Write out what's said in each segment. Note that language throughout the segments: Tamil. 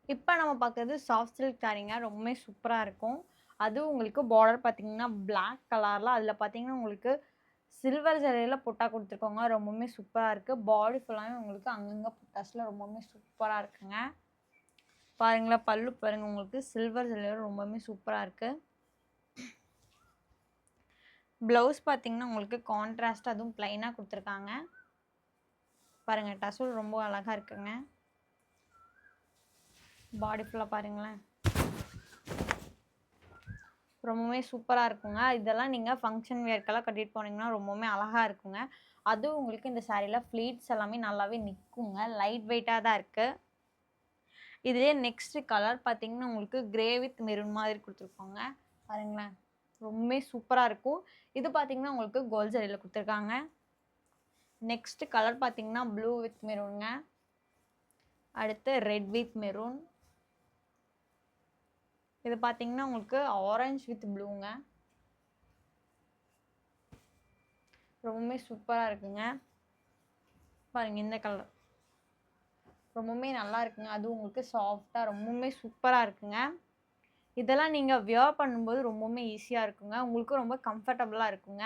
இப்ப நம்ம பார்க்குறது சாஃப்ட் சில்க் சாரீங்க. ரொம்பவே சூப்பரா இருக்கும். அதுவும் உங்களுக்கு பார்டர் பார்த்தீங்கன்னா, பிளாக் கலர்ல அதில பார்த்தீங்கன்னா, உங்களுக்கு சில்வர் ஜரியில புட்டா குடுத்துருக்காங்க. ரொம்பவுமே சூப்பரா இருக்கு. பாடி ஃபுல்லாவே உங்களுக்கு அங்கங்க புட்டாஸ்ல ரொம்பவுமே சூப்பரா இருக்குங்க. பாருங்களேன், பல்லு பாருங்க உங்களுக்கு சில்வர் ஜரியில ரொம்பவுமே சூப்பரா இருக்கு. ப்ளவுஸ் பார்த்தீங்கன்னா, உங்களுக்கு கான்ட்ராஸ்ட்டா அதுவும் பிளைனா குடுத்துருக்காங்க. பாருங்க டசல் ரொம்ப அழகா இருக்குங்க. பாடி ஃபுல்லா பாருங்களேன். ரொம்பவுமே சூப்பரா இருக்குங்க. இதெல்லாம் நீங்க ஃபங்ஷன் வியர்க்கெல்லாம் கட்டிட்டு போனீங்கன்னா, ரொம்பவுமே அழகா இருக்குங்க. அதுவும் உங்களுக்கு இந்த சாரீல ஃப்ளீட்ஸ் எல்லாமே நல்லாவே நிக்குங்க. லைட் வெயிட்டா தான் இருக்கு. இதுலயே நெக்ஸ்ட் கலர் பார்த்தீங்கன்னா, உங்களுக்கு கிரே வித் மெரூன் மாதிரி குடுத்துருக்காங்க. பாருங்களேன். ரொம்பவே சூப்பரா இருக்கும். இது பார்த்தீங்கன்னா, உங்களுக்கு கோல்ட் ஜரியில குடுத்துருக்காங்க. நெக்ஸ்ட் கலர் பார்த்தீங்கன்னா, ப்ளூ வித் மெரூன்ங்க. அடுத்து ரெட் வித் மெரூன். இது பார்த்தீங்கன்னா, உங்களுக்கு ஆரஞ்ச் வித் ப்ளூங்க. ரொம்பவுமே சூப்பரா இருக்குங்க. பாருங்க இந்த கலர். ரொம்பவுமே நல்லா இருக்குங்க. அதுவும் உங்களுக்கு சாஃப்ட்டா ரொம்பவுமே சூப்பரா இருக்குங்க. இதெல்லாம் நீங்க வியர் பண்ணும்போது ரொம்பவுமே ஈஸியா இருக்குங்க. உங்களுக்கும் ரொம்ப கம்ஃபர்டபுளா இருக்குங்க.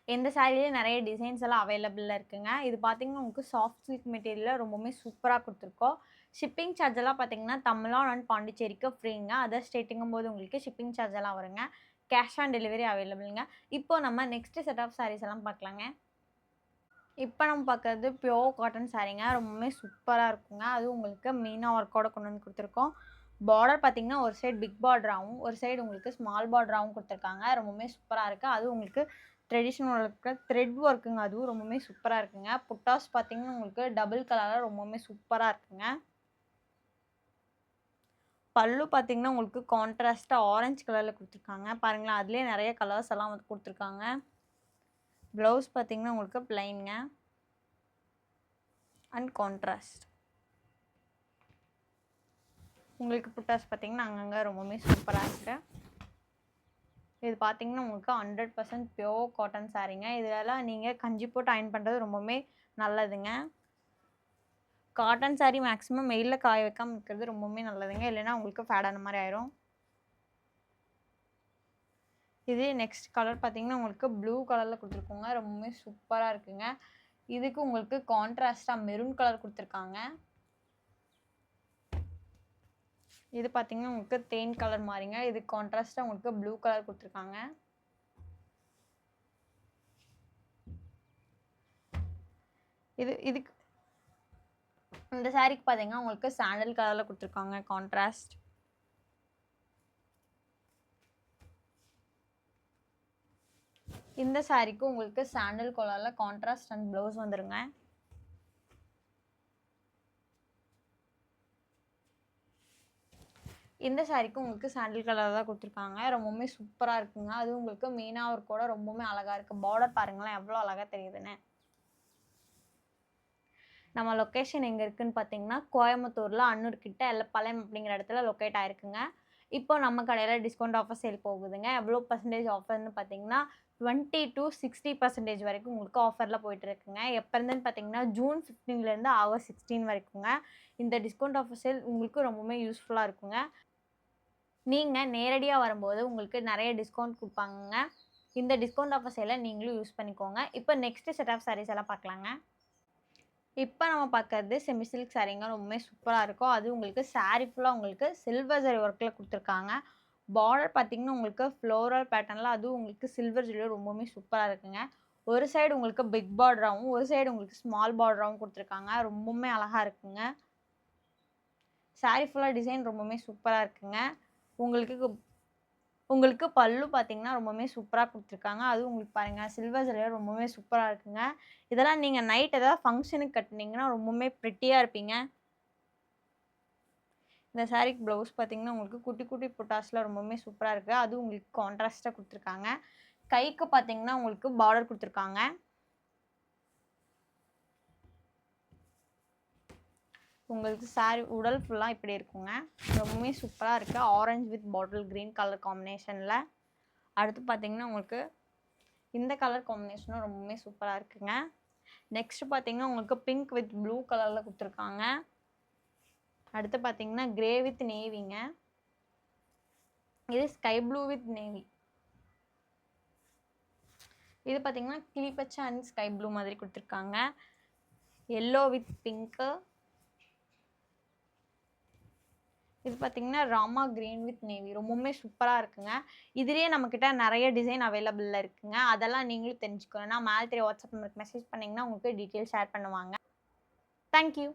இந்த சாரீலயே நெறைய டிசைன்ஸ் எல்லாம் அவைலபிள்ல இருக்குங்க. இது பார்த்தீங்கன்னா, உங்களுக்கு சாஃப்ட் சில்க் மெட்டீரியல்ல ரொம்பவுமே சூப்பரா குடுத்துருக்கோம். ஷிப்பிங் சார்ஜ் எல்லாம் பார்த்தீங்கன்னா, தமிழ்நாடு அண்ட் பாண்டிச்சேரிக்கு ஃப்ரீங்க. அதர் ஸ்டேட்டுங்கும்போது உங்களுக்கு ஷிப்பிங் சார்ஜ் எல்லாம் வருங்க. கேஷ் ஆன் டெலிவரி அவைலபிள்ங்க. இப்போ நம்ம நெக்ஸ்ட் செட் ஆஃப் சாரீஸ் எல்லாம் பார்க்கலாங்க. இப்ப நம்ம பார்க்கறது பியூர் காட்டன் சாரீங்க. ரொம்பவுமே சூப்பரா இருக்குங்க. அதுவும் உங்களுக்கு மீனா ஒர்க்கோட கொண்டு வந்து குடுத்துருக்கோம். பார்டர் பார்த்தீங்கன்னா, ஒரு சைடு பிக் பார்டராவும், ஒரு சைடு உங்களுக்கு ஸ்மால் பார்டராவும் குடுத்துருக்காங்க. ரொம்பவுமே சூப்பரா இருக்கு. அதுவும் உங்களுக்கு ட்ரெடிஷனல் இருக்க த்ரெட் ஒர்க்குங்க. அதுவும் ரொம்பவுமே சூப்பரா இருக்குங்க. புட்டாஸ் பார்த்தீங்கன்னா, உங்களுக்கு டபுள் கலர்ல ரொம்பவுமே சூப்பரா இருக்குங்க. பல்லு பார்த்தீங்கன்னா, உங்களுக்கு கான்ட்ராஸ்ட்டா ஆரஞ்சு கலர்ல குடுத்துருக்காங்க. பாருங்களேன், அதிலேயே நெறைய கலர்ஸ் எல்லாம் வந்து குடுத்துருக்காங்க. ப்ளவுஸ் பார்த்தீங்கன்னா, உங்களுக்கு பிளைன்ங்க அண்ட் கான்ட்ராஸ்ட். உங்களுக்கு புட்டாஸ் பார்த்தீங்கன்னா, அங்கங்க ரொம்பவுமே சூப்பரா இருக்கு. இது பார்த்தீங்கன்னா, உங்களுக்கு 100% பியூர் காட்டன் சாரீங்க. இதுலலாம் நீங்க கஞ்சி போட்டு அயர்ன் பண்றது ரொம்பவுமே நல்லதுங்க. காட்டன் சாரி மேக்ஸிமம் வெயில்ல காய வைக்காம இருக்கிறது ரொம்பவுமே நல்லதுங்க. இல்லைன்னா உங்களுக்கு ஃபேட் ஆன மாரி ஆயிரும். இதே நெக்ஸ்ட் கலர் பார்த்தீங்கன்னா, உங்களுக்கு ப்ளூ கலர்ல குடுத்துருக்கோங்க. ரொம்பவுமே சூப்பரா இருக்குங்க. இதுக்கு உங்களுக்கு கான்ட்ராஸ்ட்டா மெரூன் கலர் குடுத்துருக்காங்க. இது பார்த்தீங்கன்னா, உங்களுக்கு தேன் கலர் மாரிங்க. இதுக்கு கான்ட்ராஸ்ட்டா உங்களுக்கு ப்ளூ கலர் குடுத்துருக்காங்க. இதுக்கு இந்த சாரீக்கு பார்த்தீங்கன்னா, உங்களுக்கு சாண்டல் கலர்ல குடுத்துருக்காங்க கான்ட்ராஸ்ட். இந்த சாரீக்கு உங்களுக்கு சாண்டல் கலர்ல கான்ட்ராஸ்ட் அண்ட் ப்ளவுஸ் வந்துருங்க. இந்த சாரீக்கு உங்களுக்கு சாண்டல் கலர் தான் குடுத்துருக்காங்க. ரொம்பவுமே சூப்பரா இருக்குங்க. அதுவும் உங்களுக்கு மீனா ஒர்க்கோட ரொம்பவுமே அழகா இருக்கு. பார்டர் பாருங்களேன் எவ்வளோ அழகா தெரியுதுன்னு. நம்ம லொகேஷன் எங்க இருக்குன்னு பார்த்தீங்கன்னா, கோயம்புத்தூர்ல அன்னூர் கிட்ட எல்லப்பாளையம் அப்படிங்கிற இடத்துல லொகேட் ஆயிருக்குங்க. இப்போ நம்ம கடையில டிஸ்கவுண்ட் ஆஃபர் சேல் போகுதுங்க. எவ்வளோ பெர்சன்டேஜ் ஆஃபர்ன்னு பார்த்தீங்கன்னா, 20% to 60% வரைக்கும் உங்களுக்கு ஆஃபர்ல போயிட்டு இருக்குங்க. எப்ப இருந்துன்னு பார்த்தீங்கன்னா, ஜூன் 15லேருந்து ஆகஸ்ட் 16 வரைக்குங்க. இந்த டிஸ்கவுண்ட் ஆஃபர் சேல் உங்களுக்கு ரொம்பவுமே யூஸ்ஃபுல்லா இருக்குங்க. நீங்க நேரடியா வரும்போது உங்களுக்கு நெறைய டிஸ்கவுண்ட் குடுப்பாங்கங்க. இந்த டிஸ்கவுண்ட் ஆஃபர் சேல நீங்களும் யூஸ் பண்ணிக்கோங்க. இப்போ நெக்ஸ்ட் செட் ஆஃப் சாரீஸ் எல்லாம் பார்க்கலாங்க. இப்ப நம்ம பார்க்கறது செமி சில்க் சாரீங்க. ரொம்பவே சூப்பரா இருக்கும். அது உங்களுக்கு சாரி ஃபுல்லா உங்களுக்கு சில்வர் ஜரி ஒர்க்ல குடுத்துருக்காங்க. பார்டர் பார்த்தீங்கன்னா, உங்களுக்கு ஃப்ளோரல் பேட்டர்ன்ல அதுவும் உங்களுக்கு சில்வர் ஜரில ரொம்பவுமே சூப்பரா இருக்குங்க. ஒரு சைடு உங்களுக்கு பிக் பார்டராவும், ஒரு சைடு உங்களுக்கு ஸ்மால் பார்டராவும் குடுத்துருக்காங்க. ரொம்பவுமே அழகா இருக்குங்க. சாரி ஃபுல்லா டிசைன் ரொம்பவுமே சூப்பரா இருக்குங்க. உங்களுக்கு உங்களுக்கு பல்லு பார்த்தீங்கன்னா, ரொம்பவுமே சூப்பரா குடுத்துருக்காங்க. அதுவும் உங்களுக்கு பாருங்க சில்வர் ஜரில ரொம்பவுமே சூப்பரா இருக்குங்க. இதெல்லாம் நீங்க நைட் ஏதாவது ஃபங்ஷனுக்கு கட்டுனீங்கன்னா, ரொம்பவுமே பிரிட்டியா இருப்பீங்க. இந்த சாரீக்கு ப்ளவுஸ் பார்த்தீங்கன்னா, உங்களுக்கு குட்டி குட்டி புட்டாஸ்ல ரொம்பவுமே சூப்பரா இருக்கு. அதுவும் உங்களுக்கு கான்ட்ராஸ்ட்டா குடுத்துருக்காங்க. கைக்கு பார்த்தீங்கன்னா, உங்களுக்கு பார்டர் குடுத்துருக்காங்க. உங்களுக்கு சாரி உடல் ஃபுல்லா இப்படி இருக்குங்க. ரொம்பவுமே சூப்பரா இருக்கு. Orange with bottle green colour காம்பினேஷன்ல. அடுத்து பார்த்தீங்கன்னா, உங்களுக்கு இந்த கலர் காம்பினேஷனும் ரொம்பவுமே சூப்பரா இருக்குங்க. நெக்ஸ்ட் பார்த்தீங்கன்னா, உங்களுக்கு பிங்க் வித் ப்ளூ கலர்ல குடுத்துருக்காங்க. அடுத்து பார்த்தீங்கன்னா கிரே வித் நேவிங்க. இது ஸ்கை ப்ளூ வித் நேவி. இது பார்த்தீங்கன்னா கிளிப்பச்சை அண்ட் ஸ்கை ப்ளூ மாதிரி கொடுத்துருக்காங்க. Yellow with pink. இது பார்த்தீங்கன்னா ராமா கிரீன் வித் நேவி. ரொம்பவுமே சூப்பராக இருக்குங்க. இதுலேயே நம்மக்கிட்ட நிறைய டிசைன் அவைலபிளில் இருக்குங்க. அதெல்லாம் நீங்களும் தெரிஞ்சுக்கணும்னா மேலே தெரிய வாட்ஸ்அப் நம்பருக்கு மெசேஜ் பண்ணிங்கன்னா உங்களுக்கு டீட்டெயில் ஷேர் பண்ணுவாங்க. தேங்க்யூ.